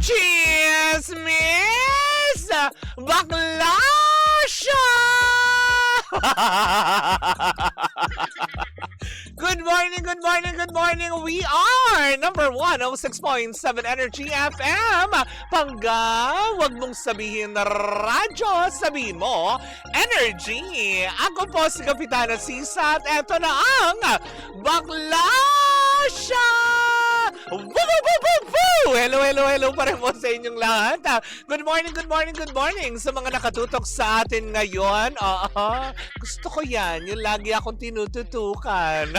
Chismis! Bakla siya! Good morning, good morning, good morning. We are number 106.7 Energy FM. Pangga, wag mong sabihin na radyo, sabihin mo Energy. Ako po si Kapitana Sisa at eto na ang Bakla siya! Woo, woo, woo, woo, woo! Hello, hello, hello pa rin po sa inyong lahat. Good morning, good morning, good morning sa mga nakatutok sa atin ngayon. Gusto ko yan, yung lagi akong tinututukan.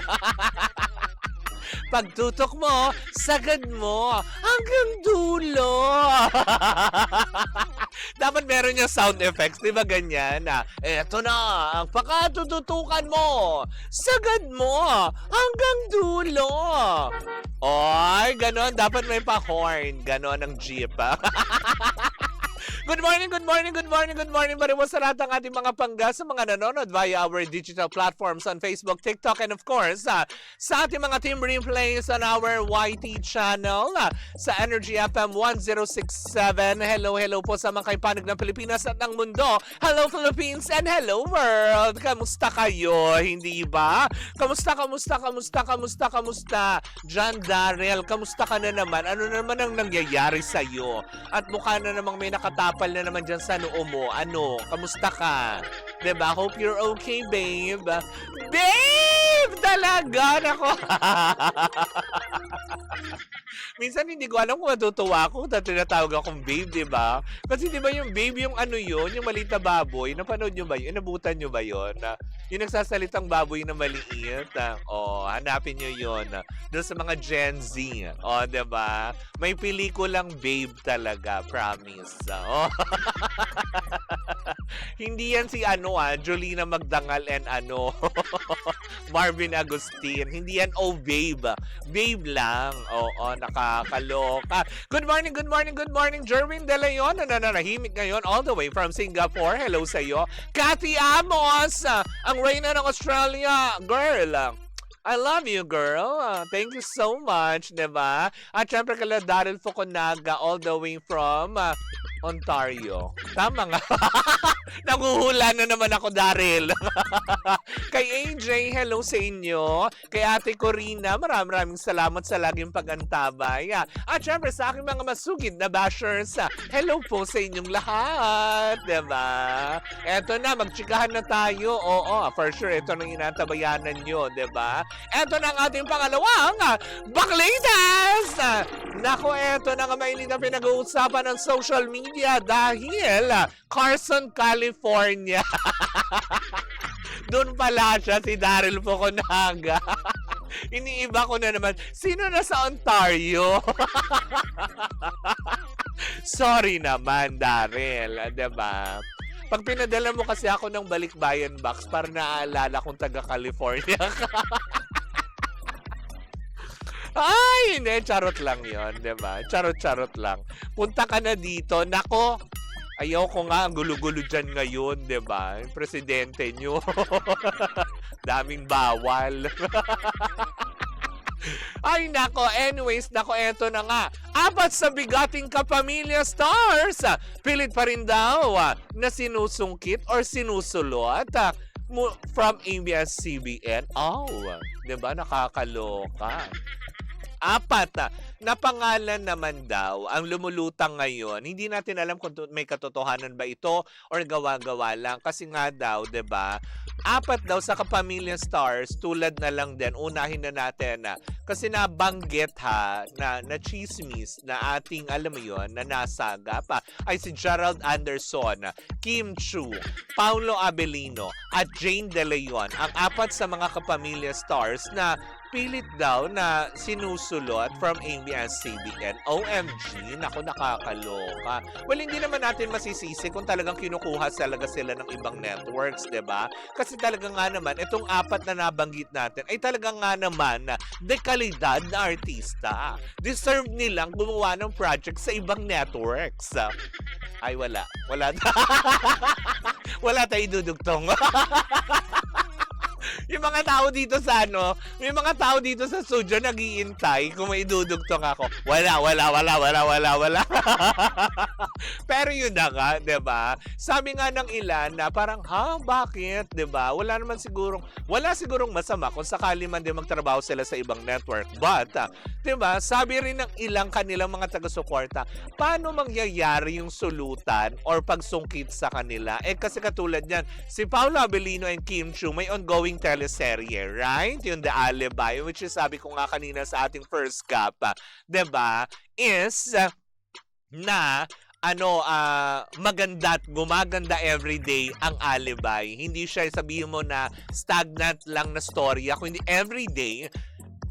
Pagtutok mo, sagad mo, hanggang dulo. Dapat meron yung sound effects, di ba ganyan? Eto na, ang pagkatututukan mo, sagad mo, hanggang dulo. Oy, ganon, dapat may pa-horn, ganon ang jeep. Good morning, good morning, good morning, good morning. Bariwas sa lahat ng ating mga pangga sa mga nanonood via our digital platforms on Facebook, TikTok, and of course, sa ating mga team replays on our YT channel sa Energy FM 1067. Hello, hello po sa mga kaipanig ng Pilipinas at ng mundo. Hello Philippines and hello world. Kamusta kayo? Hindi ba? Kamusta? John Darrell, kamusta ka na naman? Ano naman ang nangyayari sa'yo? At mukha na namang may nakatapal na naman dyan sa noo mo. Ano? Kamusta ka? Diba? Hope you're okay, babe. Babe! Talaga! Nako! Minsan hindi ko alam kung matutuwa ako dahil tinatawag akong babe, diba? Kasi diba yung babe, yung ano yun, yung maliit na baboy, napanood nyo ba yun? Inabutan nyo ba yun? Yung nagsasalitang baboy na maliit. Hanapin nyo yun. Doon sa mga Gen Z. Diba? May pelikulang babe talaga, promise. Hindi yan si Jolina Magdangal and Marvin Agustin. Hindi yan babe. Babe lang. Nakakaloka. Good morning, good morning, good morning. Jerwin De Leon na nananahimik ngayon all the way from Singapore. Hello sa iyo. Cathy Amos, ang reyna ng Australia. Girl, I love you, girl. Thank you so much, diba? At syempre kala Daryl Fukunaga all the way from Ontario. Tama nga. Naguhula na naman ako, Daryl. Kay AJ, hello sa inyo. Kay Ate Corina, maraming salamat sa laging pag-antabay. At syempre sa aking mga masugid na bashers, hello po sa inyong lahat. Diba? Eto na, magtsikahan na tayo. Oo, for sure, ito nang inatabayanan nyo. Diba? Eto na ang ating pangalawang Baklitas! Nako, eto na nga mainit na pinag-uusapan ng social media dahil Carson, California. Doon pala siya, si Daryl Fukunaga. Iniiba ko na naman, sino na sa Ontario? Sorry naman, Daryl. Diba? Pag pinadala mo kasi ako ng balikbayan box, para naaalala kong taga-California ka. Ay, hindi. Charot lang yon, diba? Charot lang. Punta ka na dito. Nako, ayaw ko nga ang gulo-gulo dyan ngayon, diba? Yung presidente nyo. Daming bawal. Ay, nako. Anyways, nako, eto na nga. 4 sa bigating kapamilya stars. Pilit pa rin daw na sinusungkit or sinusulot from ABS-CBN. Diba? Nakakaloka. 4 na pangalan naman daw ang lumulutang ngayon. Hindi natin alam kung may katotohanan ba ito or gawa-gawa lang. Kasi nga daw, 'di ba? 4 daw sa kapamilya stars, tulad na lang din. Unahin na natin kasi nabanggit na chismis na ating, alam mo yun, na nasaga pa ay si Gerald Anderson, Kim Chu, Paulo Abelino at Jane De Leon. Ang 4 sa mga kapamilya stars na pilit daw na sinusulot from ABS-CBN. OMG, naku, nakakaloka. Well, hindi naman natin masisisi kung talagang kinukuha talaga sila ng ibang networks, 'di ba? Kasi talaga nga naman, itong 4 na nabanggit natin ay talaga nga naman dekalidad na artista. Deserve nilang gumawa ng project sa ibang networks. Ay, wala. Wala tayo dudugtong. Yung mga tao dito sa ano, may mga tao dito sa studio nag-iintay kung may dudugtong ako. Wala. Pero yun na nga, 'di ba? Sabi nga ng ilan na parang, bakit, 'di ba? Wala sigurong masama kung sakali man din magtrabaho sila sa ibang network. But, 'di ba? Sabi rin ng ilang kanilang mga taga-suporta, paano mangyayari yung sulutan or pagsungkit sa kanila? Kasi katulad niyan, si Paolo Abelino and Kim Chiu may ongoing teleserye, right? Yung The Alibi, which is sabi ko nga kanina sa ating first cup, 'di ba? Is na maganda at gumaganda everyday ang Alibi. Hindi siya sabihin mo na stagnant lang na storya, kundi everyday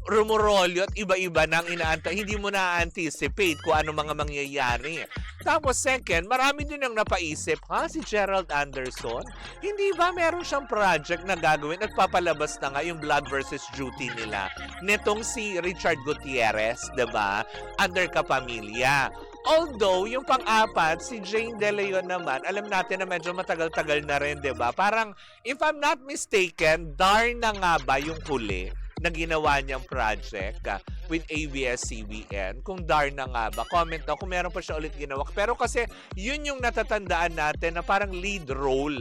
rumorolyo at iba-iba nang inaantay. Hindi mo na-anticipate kung ano mga mangyayari. Tapos second, marami din ang napaisip, si Gerald Anderson? Hindi ba meron siyang project na gagawin at papalabas na nga yung Blood versus Duty nila? Netong si Richard Gutierrez, diba? Under Kapamilya. Although, yung pang-apat, si Jane De Leon naman, alam natin na medyo matagal-tagal na rin, diba? Parang, if I'm not mistaken, Darna nga ba yung huli na ginawa niyang project with ABS-CBN? Kung Darna nga ba? Comment na kung meron pa siya ulit ginawa. Pero kasi, yun yung natatandaan natin na parang lead role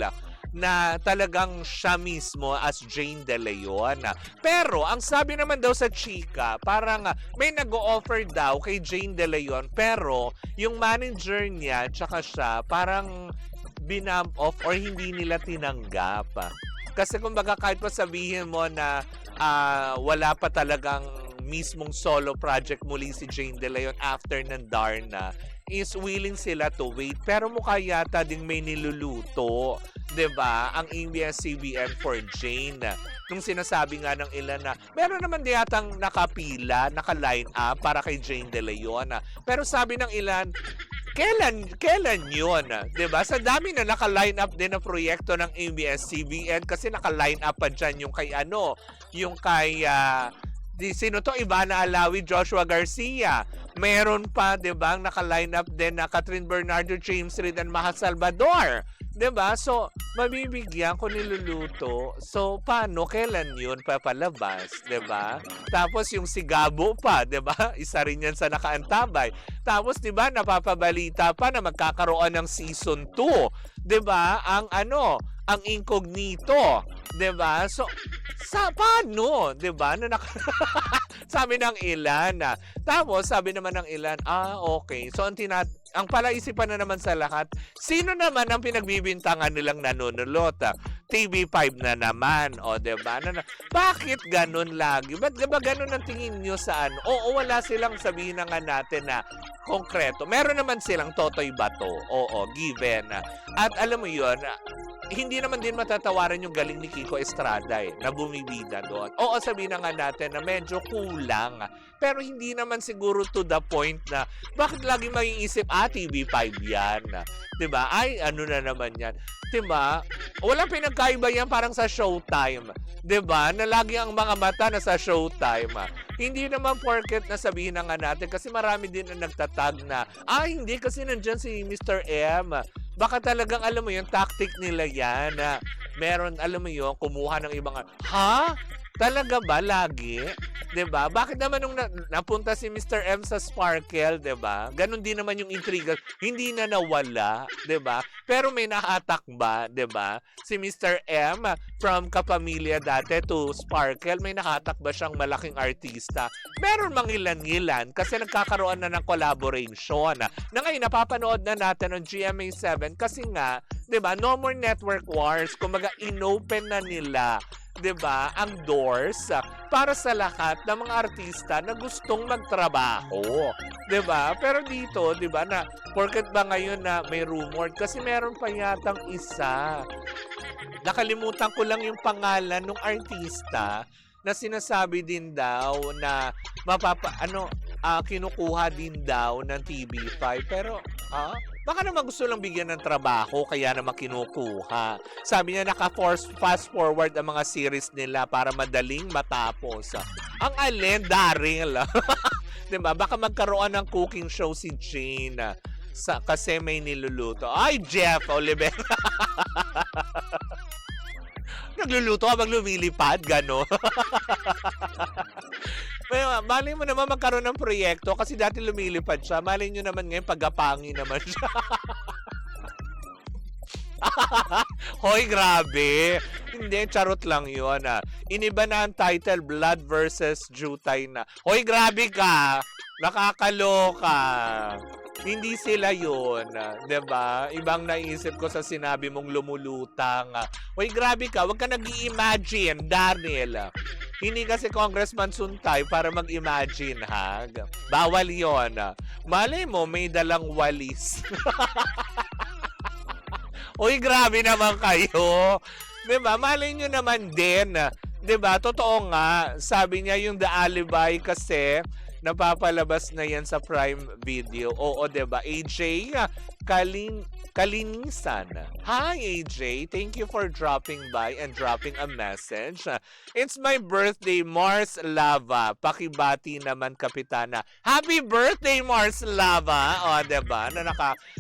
na talagang siya mismo as Jane De Leon. Pero, ang sabi naman daw sa chika, parang may nag-o-offer daw kay Jane De Leon, pero yung manager niya, tsaka siya, parang binump off or hindi nila tinanggap. Kasi kumbaga kahit pa sabihin mo na wala pa talagang mismong solo project muli si Jane De Leon after ng Darna, is willing sila to wait. Pero mukha yata ding may niluluto, 'di ba? Ang ABS-CBN for Jane. Nung sinasabi nga ng ilan na meron naman yatang nakapila, naka-line up para kay Jane De Leon. Pero sabi ng ilan, kailan yun? 'Di ba? Sa dami na naka-line up din na proyekto ng ABS-CBN kasi naka-line up pa dyan yung kay yung kay sino to? Ivana Alawi, Joshua Garcia. Meron pa, 'di ba? Naka-line up din na Catherine Bernardo, James Reid, and Maha Salvador. 'Di ba? So, mabibigyan ko niluluto. So, paano? Kailan yun papalabas? 'Di ba? Tapos yung si Gabo pa, 'di ba? Isa rin yan sa nakaantabay. Tapos, 'di ba, napapabalita pa na magkakaroon ng season 2. 'Di ba? Ang Incognito. 'Di ba? So, paano? 'Di ba? Sabi ng ilan. Tapos, sabi naman ng ilan, okay. So, ang palaisipan na naman sa lahat, sino naman ang pinagbibintangan nilang nanunulot? TV5 na naman. O, diba? Bakit ganun lagi? Ba't ba ganun ang tingin nyo sa Oo, wala silang sabihin na nga natin na konkreto. Meron naman silang Totoy Bato. Oo, given. At alam mo yun, hindi naman din matatawaran yung galing ni Kiko Estrada na bumibida doon. Oo, sabihin na nga natin na medyo kulang. Pero hindi naman siguro to the point na bakit lagi maiisip, TV5 yan. Diba? Ay, ano na naman yan. Diba? Walang pinagkaiba yan parang sa Showtime. Diba? Na lagi ang mga mata na sa Showtime. Hindi naman porket na sabihin na nga natin kasi marami din na nagtatag na, hindi kasi nandyan si Mr. M. Baka talagang, alam mo yun, tactic nila yan na meron, alam mo yun, kumuha ng ibang, Talaga ba lagi? 'Di ba? Bakit naman nung napunta si Mr. M sa Sparkle, 'di ba? Ganon din naman yung intriga. Hindi na nawala, 'di ba? Pero may nahatak ba, 'di ba? Si Mr. M from Kapamilya dati to Sparkle, may nahatak ba siyang malaking artista? Meron mangilan-ngilan kasi nagkakaroon na ng collaboration. Na ngayon napapanood na natin ng GMA7 kasi nga, 'di ba? No more network wars. Kumaga inopen na nila, 'di ba, ang doors para sa lahat ng mga artista na gustong magtrabaho, 'di ba? Pero dito, 'di ba, na porket ba ngayon na may rumor kasi meron pa yatang isa. Nakalimutan ko lang yung pangalan ng artista na sinasabi din daw na kinukuha din daw ng TV5 pero baka naman gusto lang bigyan ng trabaho kaya naman kinukuha. Sabi niya fast forward ang mga series nila para madaling matapos. Ang alin, Daryl. Diba? Baka magkaroon ng cooking show si Jane kasi may niluluto. Ay, Jeff Oliver. magluluto habang lumilipad, gano'n. Malay mo naman magkaroon ng proyekto kasi dati lumilipad siya. Malay nyo naman ngayon paggapangi naman siya. Hoy, grabe. Hindi, charot lang yun. Iniba na ang title, Blood versus Jutay na. Hoy, grabe ka. Nakakaloka. Hindi sila yun. 'Di ba? Ibang naisip ko sa sinabi mong lumulutang. Hoy, grabe ka. Huwag ka nag-i-imagine, Darnel. Hindi kasi Congressman Suntay para mag-imagine, ha? Bawal yon. Malay mo, may dalang walis. Uy, grabe naman kayo. 'Di ba? Malay nyo naman din. 'Di ba? Totoo nga. Sabi niya yung The Alibi kasi napapalabas na yan sa Prime Video. Oo, 'di ba? AJ Kalinisan. Hi, AJ. Thank you for dropping by and dropping a message. It's my birthday, Mars Lava. Pakibati naman, Kapitana. Happy birthday, Mars Lava. O, diba?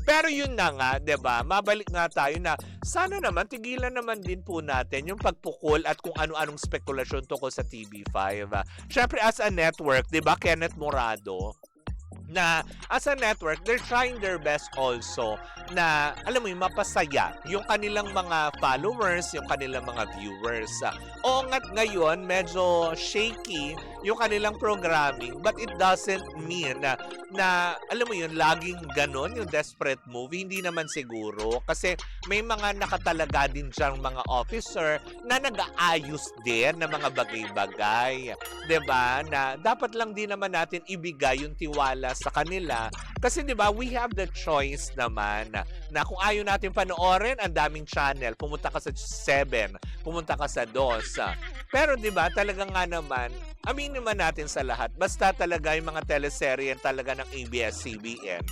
Pero yun na nga, diba? Mabalik nga tayo na sana naman, tigilan naman din po natin yung pagpukol at kung ano-anong spekulasyon tungkol sa TV5. Syempre, as a network, diba, Kenneth Morado, na as a network, they're trying their best also na, alam mo yung mapasaya yung kanilang mga followers, yung kanilang mga viewers. Oo nga't ngayon, medyo shaky yung kanilang programming, but it doesn't mean na alam mo yun, laging ganon yung desperate move. Hindi naman siguro kasi may mga nakatalaga din dyan mga officer na nag-aayos din ng mga bagay-bagay. 'Di ba? Na dapat lang din naman natin ibigay yung tiwala sa kanila kasi 'di ba, we have the choice naman na kung ayaw natin panoorin, ang daming channel. Pumunta ka sa 7, pumunta ka sa 2. Pero 'di ba, talaga nga naman, aminin naman natin sa lahat, basta talaga yung mga teleserye talaga ng ABS-CBN,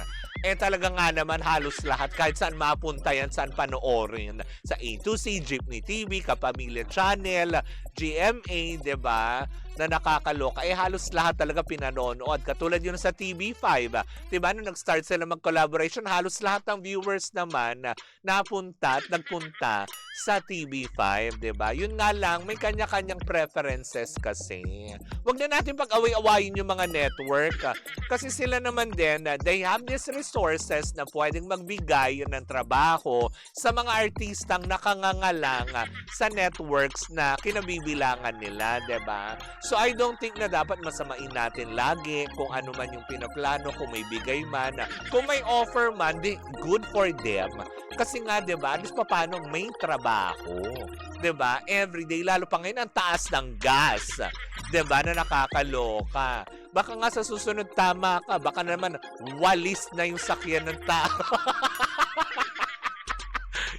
talaga nga naman halos lahat, kahit saan mapunta yan, saan panoorin. Sa A2C, Jeepney TV, Kapamilya Channel, GMA, 'di ba? Na nakakaloka. Halos lahat talaga pinanonood. Katulad yun sa TV5. 'Di ba? Nung nag-start sila mag-collaboration, halos lahat ng viewers naman napunta at nagpunta sa TV5, 'di ba? Yun nga lang, may kanya-kanyang preferences kasi. Huwag na natin pag-away-awayin yung mga network. Kasi sila naman din, they have these resources na pwedeng magbigay ng trabaho sa mga artistang nakangangalang sa networks na kinabibilangan nila, 'di ba? So I don't think na dapat masamain natin lagi kung ano man yung pinaplano, kung may bigay man, kung may offer man, good for them. Kasi nga, 'di ba, alis pa paano may trabaho, 'di ba? Everyday, lalo pa ngayon ang taas ng gas, 'di ba, na nakakaloka. Baka nga sa susunod tama ka, baka naman walis na yung sakyan ng tao.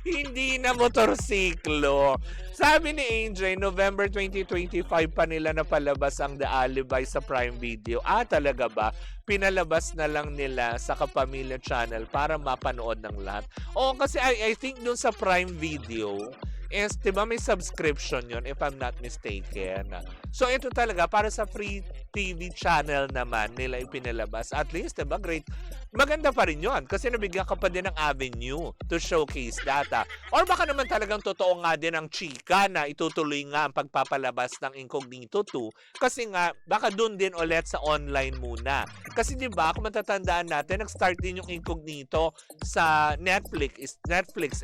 Hindi na motorsiklo. Sabi ni AJ, November 2025 pa nila napalabas ang The Alibi sa Prime Video. Talaga ba? Pinalabas na lang nila sa Kapamilya Channel para mapanood ng lahat. Oo, kasi I think dun sa Prime Video is, diba, may subscription yun if I'm not mistaken. So ito talaga para sa free TV channel naman nila ipinalabas. At least, diba, great. Maganda pa rin yun kasi nabigyan ka pa din ng avenue to showcase data. Or baka naman talagang totoo nga din ang chika na itutuloy nga ang pagpapalabas ng Incognito 2 kasi nga baka dun din ulit sa online muna. Kasi diba, kung matatandaan natin, nag-start din yung Incognito sa Netflix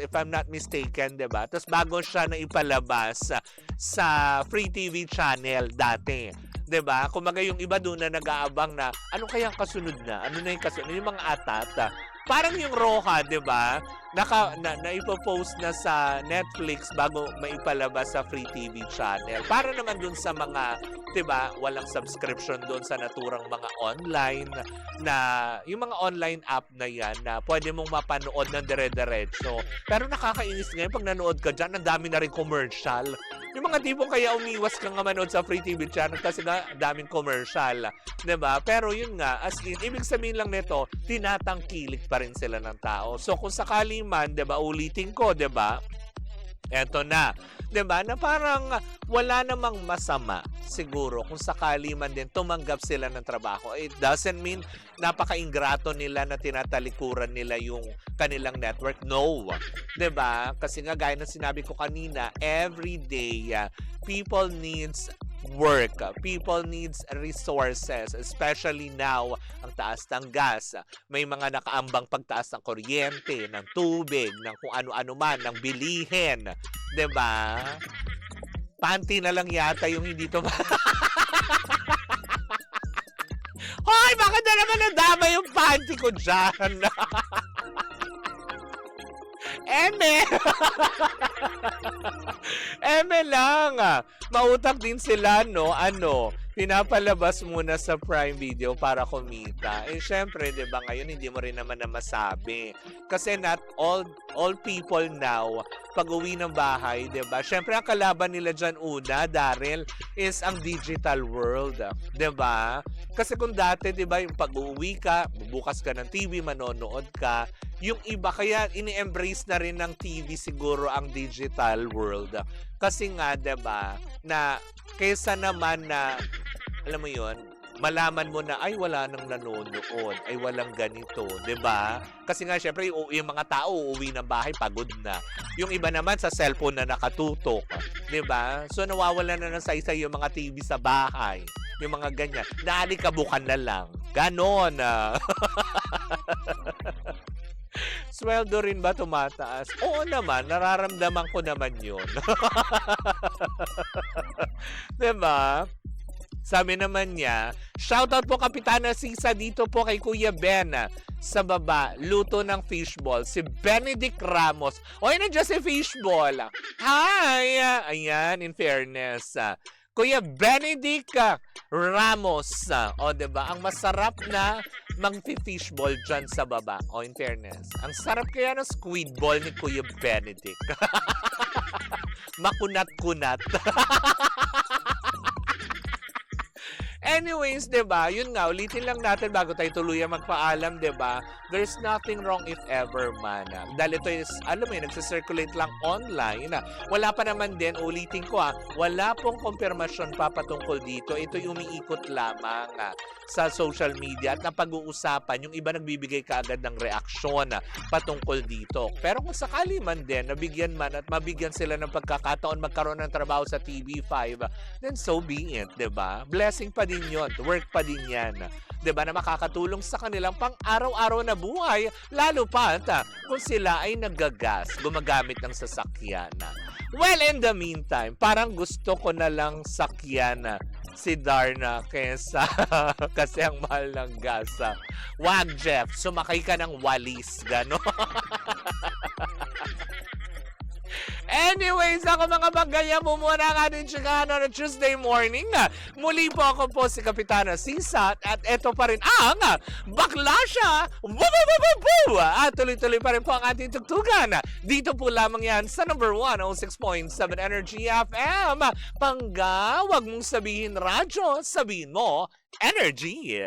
if I'm not mistaken, diba? Tapos bago siya na ipalabas sa free TV channel dati. 'Di ba? Kumaga yung iba doon na nag-aabang na ano kaya ang kasunod na? Ano na yung kasunod? Yung mga atat. Parang yung Roja, 'di ba? Naipo-post na sa Netflix bago maipalabas sa free TV channel. Para naman dun sa mga, 'di ba, walang subscription doon sa naturang mga online na yung mga online app na 'yan na pwede mong mapanood ng dire-diretso. Pero nakakainis ngayon pag nanood ka diyan, ang dami na rin commercial. Yung mga tipong kaya umiwas kang manood sa free TV channel kasi nga daming commercial, 'di ba? Pero yun nga, as in, ibig sabihin lang nito, tinatangkilik pa rin sila ng tao. So kung sakali man, 'di ba, ulitin ko, 'di ba? Eto na, 'di ba? Na parang wala namang masama siguro kung sakali man din tumanggap sila ng trabaho. It doesn't mean napaka-ingrato nila na tinatalikuran nila yung kanilang network. No. 'Di ba? Kasi nga gaya ng sinabi ko kanina, every day people needs work. People needs resources, especially now ang taas ng gas. May mga nakaambang pagtaas ng kuryente, ng tubig, ng kung ano-ano man, ng bilihin. 'Di ba? Panty na lang yata yung hindi to. Hoy, bakit na naman nadama yung panty ko dyan? Eme! Eme lang. Mautak din sila, no? Pinapalabas muna sa Prime Video para kumita. Eh, syempre, di ba, ngayon hindi mo rin naman na masabi. Kasi not all people now, pag uwi ng bahay, di ba? Syempre, ang kalaban nila dyan una, Daryl, is ang digital world. Di ba? Kasi kung dati, di ba, yung pag-uwi ka, bubukas ka ng TV, manonood ka, yung iba, kaya ini-embrace na rin ng TV siguro ang digital world. Kasi nga, di ba, na kaysa naman na, alam mo yon, malaman mo na, ay, wala nang nanonood, ay, walang ganito, di ba? Kasi nga, syempre, yung mga tao uuwi ng bahay, pagod na. Yung iba naman sa cellphone na nakatutok, di ba? So, nawawala na ng saysay yung mga TV sa bahay. Yung mga ganyan. Naalikabukan na lang. Ganon. Sweldo rin ba tumataas? Oo naman, nararamdaman ko naman yun. Diba? Sabi naman niya, shoutout po Kapitana Sisa dito po kay Kuya Ben sa baba, luto ng fishball. Si Benedict Ramos. Oy, nandiyan si fishball. Hi! Ayan, in fairness. Kuya Benedict Ramos. O, diba? Ang masarap na mag-fishball dyan sa baba. O, in fairness. Ang sarap kaya ng squid ball ni Kuya Benedict. Makunat-kunat. Anyways, 'di ba? Yun nga, ulitin lang natin bago tayo tuluyan magpaalam, 'di ba? There's nothing wrong if ever man. Dahil ito is, alam mo, nagse-circulate lang online. Wala pa naman din, ulitin ko wala pong kumpirmasyon pa patungkol dito. Ito yung umiikot lamang sa social media at napag-uusapan. Yung iba nagbibigay kaagad ng reaksyon patungkol dito. Pero kung sakali man din, nabigyan man at mabigyan sila ng pagkakataon magkaroon ng trabaho sa TV5, then so be it, 'di ba? Blessing pa din yun. Work pa din yan. 'Di ba, na makakatulong sa kanilang pang-araw-araw na buhay, lalo pa kung sila ay nagagas, gumagamit ng sasakyan. Well, in the meantime, parang gusto ko na lang sakyan si Darna kesa kasi ang mahal ng gas. Wag, Jeff, sumakay ka ng walis, gano. Anyways, ako mga bagaya, muna ang ating Chicano na Tuesday morning. Muli po ako po si Kapitana Sisa at eto pa rin ang Bakla Siya! At tuloy-tuloy pa rin po ang ating tugtugan. Dito po lamang yan sa number 106.7 Energy FM. Pangga, wag mong sabihin radyo, sabihin mo Energy!